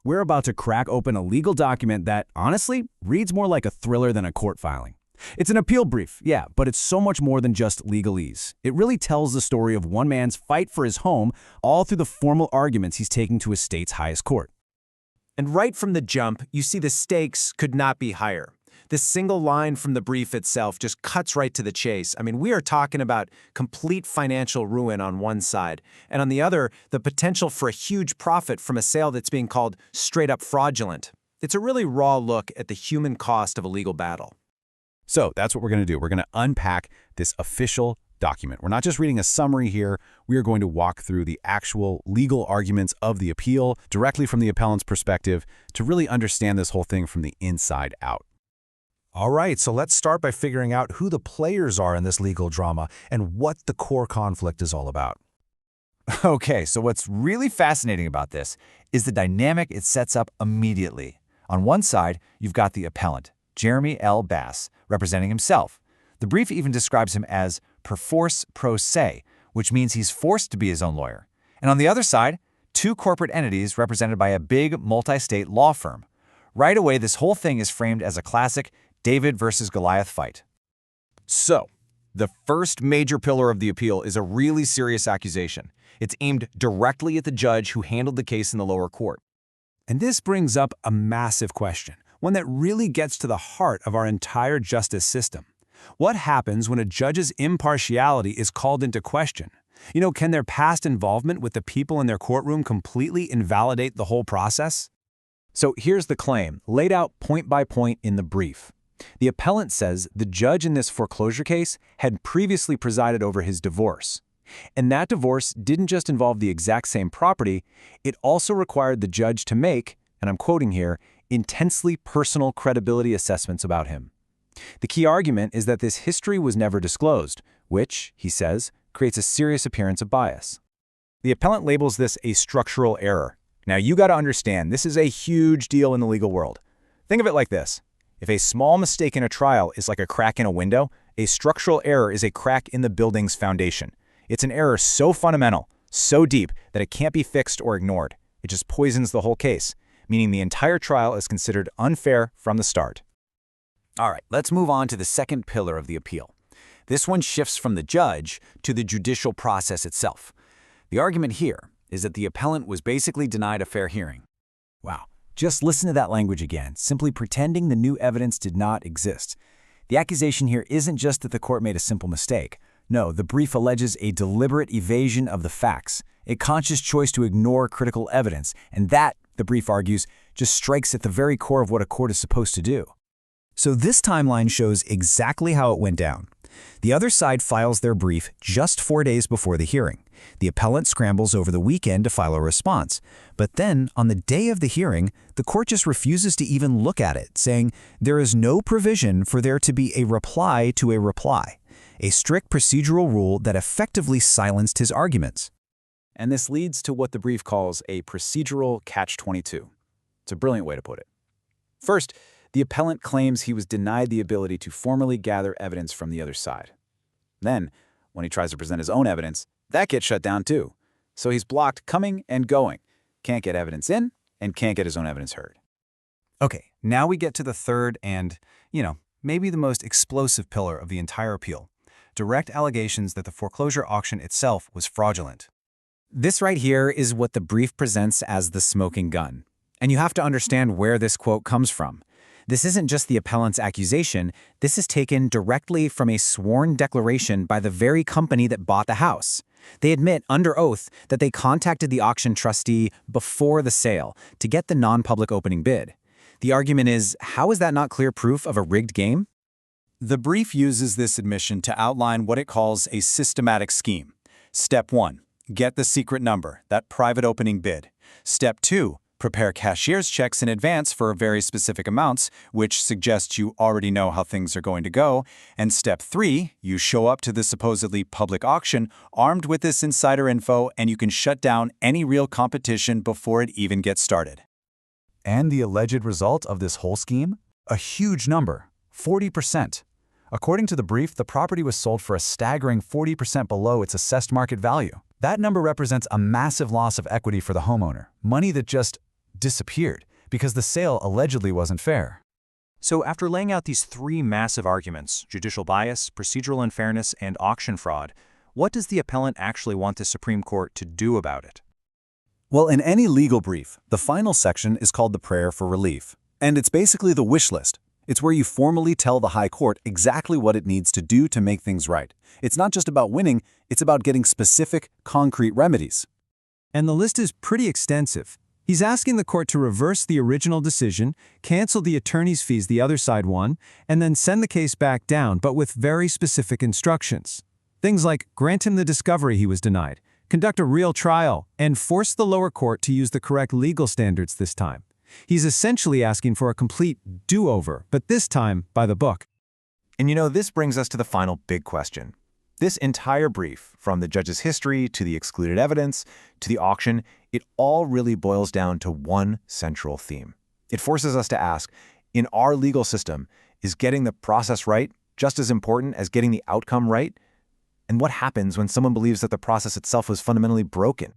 We're about to crack open a legal document that, honestly, reads more like a thriller than a court filing. It's an appeal brief, yeah, but it's so much more than just legalese. It really tells the story of one man's fight for his home, all through the formal arguments he's taking to his state's highest court. And right from the jump, you see the stakes could not be higher. This single line from the brief itself just cuts right to the chase. I mean, we are talking about complete financial ruin on one side, and on the other, the potential for a huge profit from a sale that's being called straight up fraudulent. It's a really raw look at the human cost of a legal battle. So that's what we're going to do. We're going to unpack this official document. We're not just reading a summary here. We are going to walk through the actual legal arguments of the appeal directly from the appellant's perspective to really understand this whole thing from the inside out. All right, so let's start by figuring out who the players are in this legal drama and what the core conflict is all about. Okay, so what's really fascinating about this is the dynamic it sets up immediately. On one side, you've got the appellant, Jeremy L. Bass, representing himself. The brief even describes him as perforce pro se, which means he's forced to be his own lawyer. And on the other side, two corporate entities represented by a big multi-state law firm. Right away, this whole thing is framed as a classic David versus Goliath fight. So, the first major pillar of the appeal is a really serious accusation. It's aimed directly at the judge who handled the case in the lower court. And this brings up a massive question, one that really gets to the heart of our entire justice system. What happens when a judge's impartiality is called into question? Can their past involvement with the people in their courtroom completely invalidate the whole process? So here's the claim, laid out point by point in the brief. The appellant says the judge in this foreclosure case had previously presided over his divorce. And that divorce didn't just involve the exact same property, it also required the judge to make, and I'm quoting here, intensely personal credibility assessments about him. The key argument is that this history was never disclosed, which, he says, creates a serious appearance of bias. The appellant labels this a structural error. Now, you got to understand, this is a huge deal in the legal world. Think of it like this. If a small mistake in a trial is like a crack in a window, a structural error is a crack in the building's foundation. It's an error so fundamental, so deep, that it can't be fixed or ignored. It just poisons the whole case, meaning the entire trial is considered unfair from the start. All right, let's move on to the second pillar of the appeal. This one shifts from the judge to the judicial process itself. The argument here is that the appellant was basically denied a fair hearing. Wow, just listen to that language again, simply pretending the new evidence did not exist. The accusation here isn't just that the court made a simple mistake. No, the brief alleges a deliberate evasion of the facts, a conscious choice to ignore critical evidence, and that, the brief argues, just strikes at the very core of what a court is supposed to do. So this timeline shows exactly how it went down. The other side files their brief just 4 days before the hearing. The appellant scrambles over the weekend to file a response. But then, on the day of the hearing, the court just refuses to even look at it, saying there is no provision for there to be a reply to a reply, a strict procedural rule that effectively silenced his arguments. And this leads to what the brief calls a procedural catch-22. It's a brilliant way to put it. First, the appellant claims he was denied the ability to formally gather evidence from the other side. Then, when he tries to present his own evidence, that gets shut down too. So he's blocked coming and going. Can't get evidence in and can't get his own evidence heard. Okay, now we get to the third and, maybe the most explosive pillar of the entire appeal. Direct allegations that the foreclosure auction itself was fraudulent. This right here is what the brief presents as the smoking gun. And you have to understand where this quote comes from. This isn't just the appellant's accusation, this is taken directly from a sworn declaration by the very company that bought the house. They admit under oath that they contacted the auction trustee before the sale to get the non-public opening bid. The argument is, how is that not clear proof of a rigged game? The brief uses this admission to outline what it calls a systematic scheme. Step 1, get the secret number, that private opening bid. Step 2, prepare cashier's checks in advance for very specific amounts, which suggests you already know how things are going to go. And step 3, you show up to the supposedly public auction armed with this insider info, and you can shut down any real competition before it even gets started. And the alleged result of this whole scheme? A huge number, 40%. According to the brief, the property was sold for a staggering 40% below its assessed market value. That number represents a massive loss of equity for the homeowner, money that just disappeared because the sale allegedly wasn't fair. So after laying out these three massive arguments, judicial bias, procedural unfairness, and auction fraud, what does the appellant actually want the Supreme Court to do about it? Well, in any legal brief, the final section is called the prayer for relief. And it's basically the wish list. It's where you formally tell the High Court exactly what it needs to do to make things right. It's not just about winning, it's about getting specific, concrete remedies. And the list is pretty extensive. He's asking the court to reverse the original decision, cancel the attorney's fees the other side won, and then send the case back down, but with very specific instructions. Things like grant him the discovery he was denied, conduct a real trial, and force the lower court to use the correct legal standards this time. He's essentially asking for a complete do-over, but this time by the book. And this brings us to the final big question. This entire brief, from the judge's history to the excluded evidence to the auction, it all really boils down to one central theme. It forces us to ask, in our legal system, is getting the process right just as important as getting the outcome right? And what happens when someone believes that the process itself was fundamentally broken?